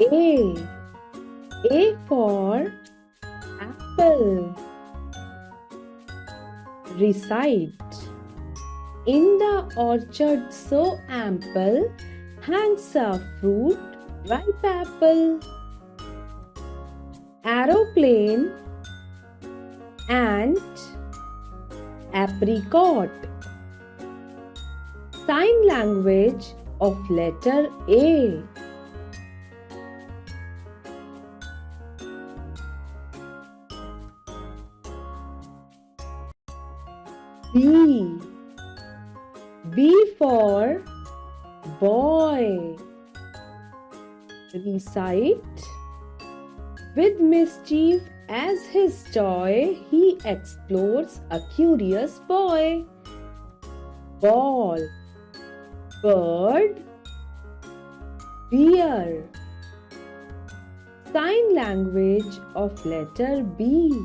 A. A for apple. Recite. In the orchard so ample hangs a fruit, ripe apple. Aeroplane, ant, apricot. Sign language of letter A. B. B for boy. Recite. With mischief as his joy, he explores a curious boy. Ball, bird, beer. Sign language of letter B.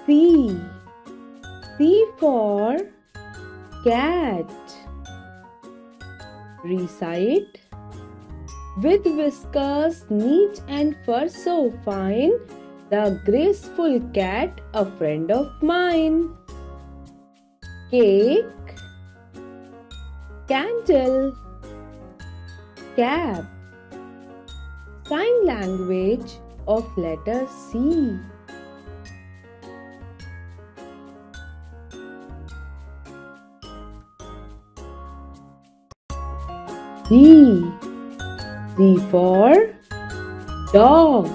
C. C for cat. Recite. With whiskers neat and fur so fine, the graceful cat a friend of mine. Cake, candle, cap. Sign language of letter C. D. D for dog.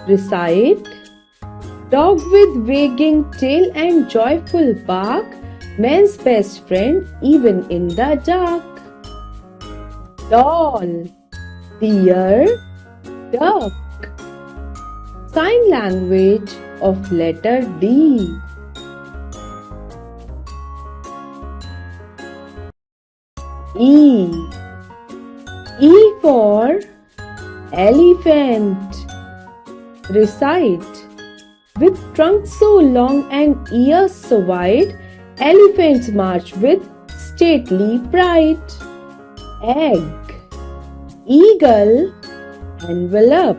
Recite. Dog with wagging tail and joyful bark, man's best friend even in the dark. Doll, deer, duck. Sign language of letter D. E. E for elephant. Recite. With trunk so long and ears so wide, elephants march with stately pride. Egg, eagle, envelope.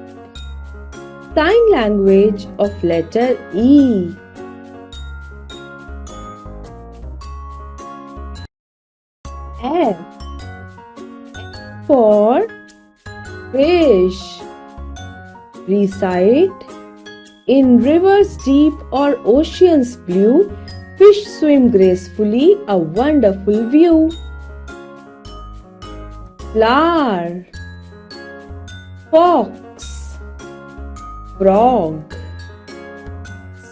Sign language of letter E. F. For fish. Recite. In rivers deep or oceans blue, fish swim gracefully, a wonderful view. Flower, fox, frog.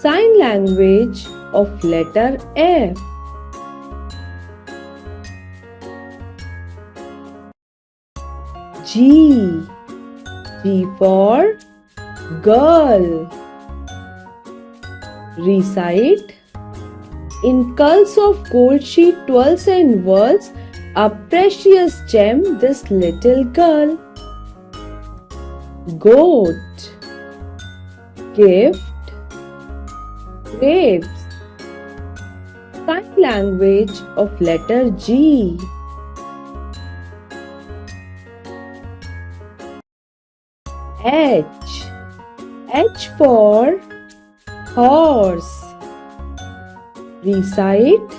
Sign language of letter F. G. G for girl. Recite. In culls of gold she twirls and whirls, a precious gem this little girl. Goat, gift, grapes. Sign language of letter G. H. H for horse. Recite.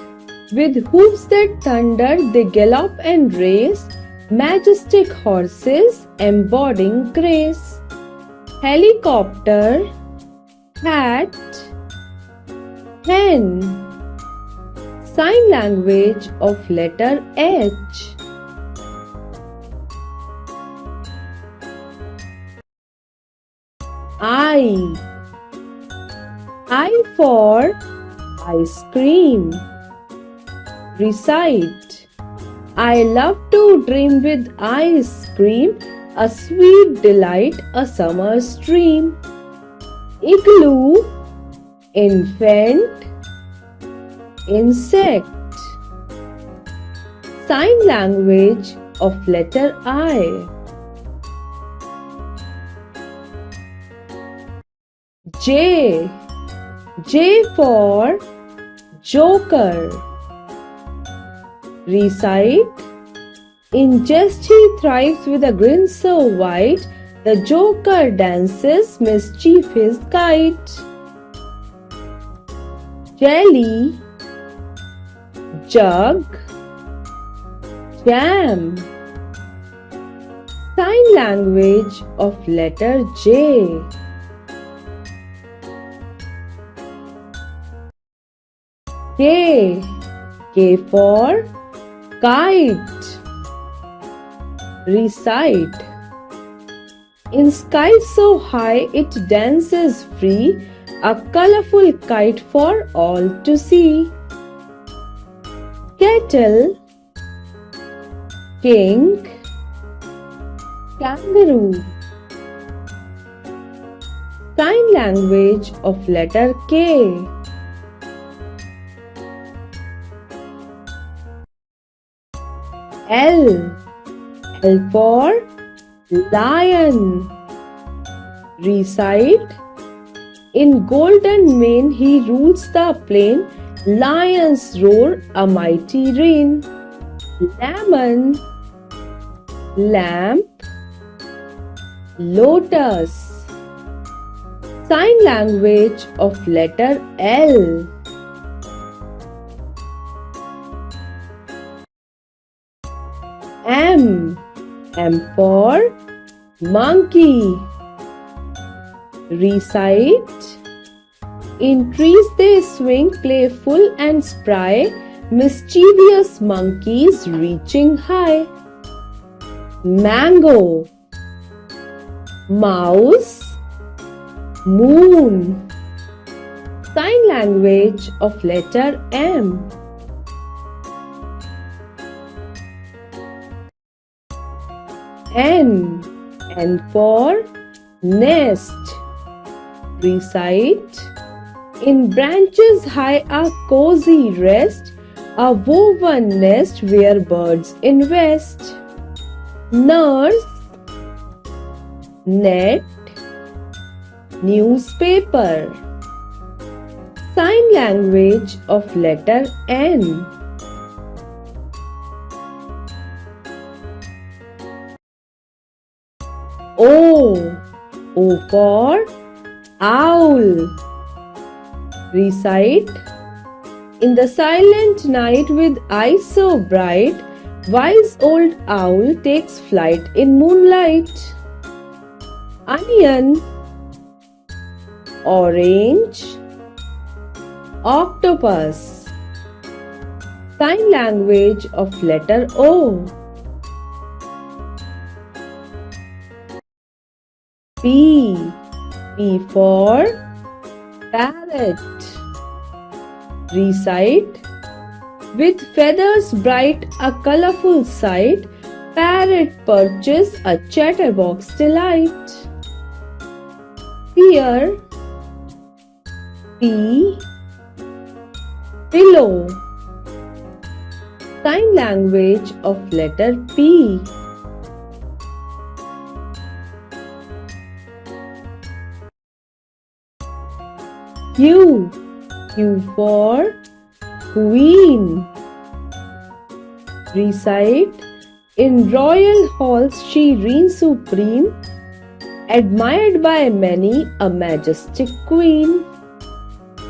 With hooves that thunder, they gallop and race, majestic horses embodying grace. Helicopter, hat, hen. Sign language of letter H. I. I for ice cream. Recite. I love to dream with ice cream, a sweet delight, a summer's dream. Igloo, infant, insect. Sign language of letter I. J. J for Joker. Recite. In jest he thrives with a grin so wide, the joker dances mischief his kite. Jelly. Jug. Jam. Sign language of letter J. K. K for kite. Recite. In sky so high it dances free, a colorful kite for all to see. Kettle. King. Kangaroo. Sign language of letter K. L. L for lion. Recite. In golden mane he rules the plain, lions roar a mighty rain. Lemon. Lamp. Lotus. Sign language of letter L. M. M for monkey. Recite. In trees they swing playful and spry, mischievous monkeys reaching high. Mango. Mouse. Moon. Sign language of letter M. N. N for nest. Recite. In branches high a cozy rest, a woven nest where birds invest. Nurse. Net. Newspaper. Sign language of letter N. O. O for owl. Recite. In the silent night with eyes so bright, wise old owl takes flight in moonlight. Onion. Orange. Octopus. Sign language of letter O. P. P for parrot. Recite. With feathers bright, a colorful sight, parrot perches a chatterbox delight. Pear. P. Pillow. Sign language of letter P. Q. Q for queen. Recite. In royal halls she reigns supreme, admired by many, a majestic queen.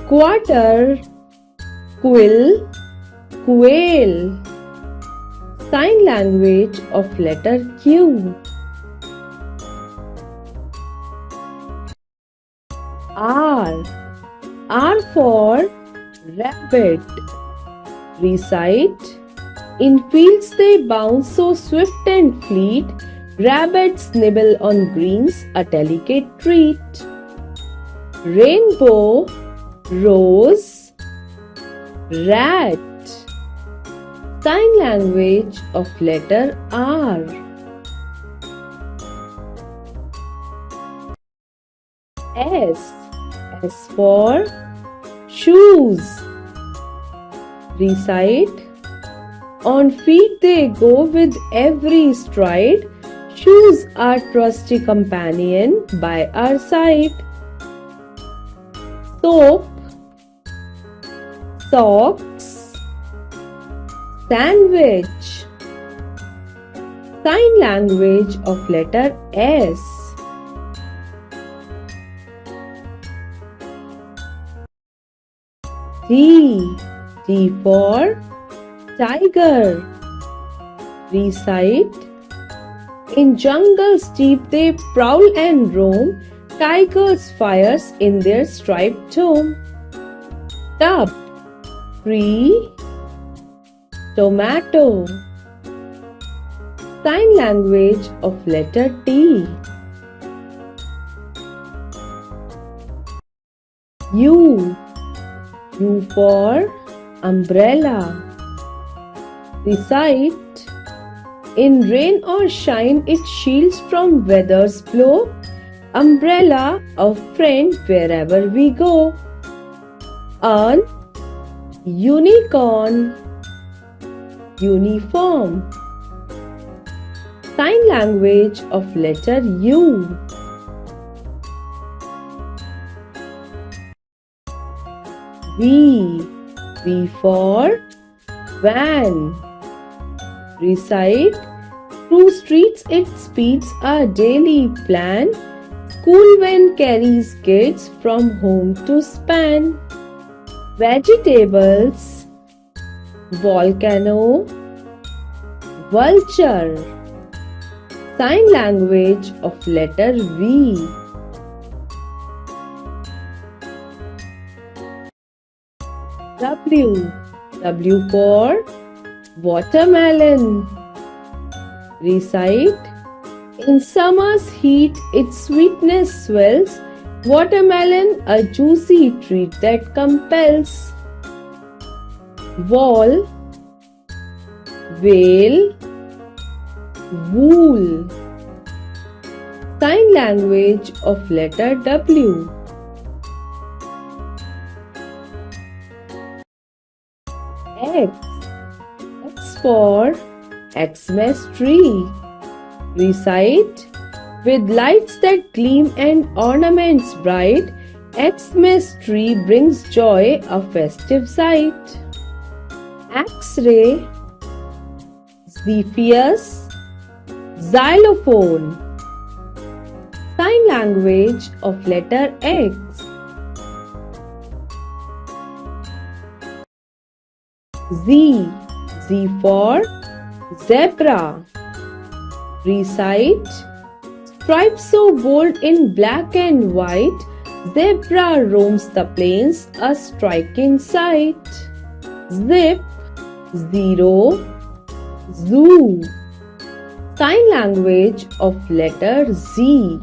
Quarter. Quill. Quail. Sign language of letter Q. R. R for rabbit. Recite. In fields they bounce so swift and fleet, rabbits nibble on greens, a delicate treat. Rainbow. Rose. Rat. Sign language of letter R. S. S for shoes. Recite. On feet they go with every stride, shoes are trusty companion by our side. Soap. socks, sandwich. Sign language of letter S. T. T for tiger. Recite. In jungles deep they prowl and roam, tigers fires in their striped home. Tub. Tree. Tomato. Sign language of letter T. U. U for umbrella. Recite. In rain or shine it shields from weather's blow. Umbrella, a friend wherever we go. An. Unicorn. Uniform. Sign language of letter U. V. V for van. Recite. Through streets it speeds a daily plan. School van carries kids from home to span. Vegetables. Volcano. Vulture. Sign language of letter V. W. W for watermelon. Recite. In summer's heat its sweetness swells. Watermelon, a juicy treat that compels. Wall. Whale. Wool. Sign language of letter W. X. X for Xmas tree. Recite. With lights that gleam and ornaments bright, Xmas tree brings joy, a festive sight. X-ray. Zephyrs. Xylophone. Sign language of letter X. Z. Z for zebra. Recite. Stripes so bold in black and white, zebra roams the plains, a striking sight. Zip. Zero. Zoo. Sign language of letter Z.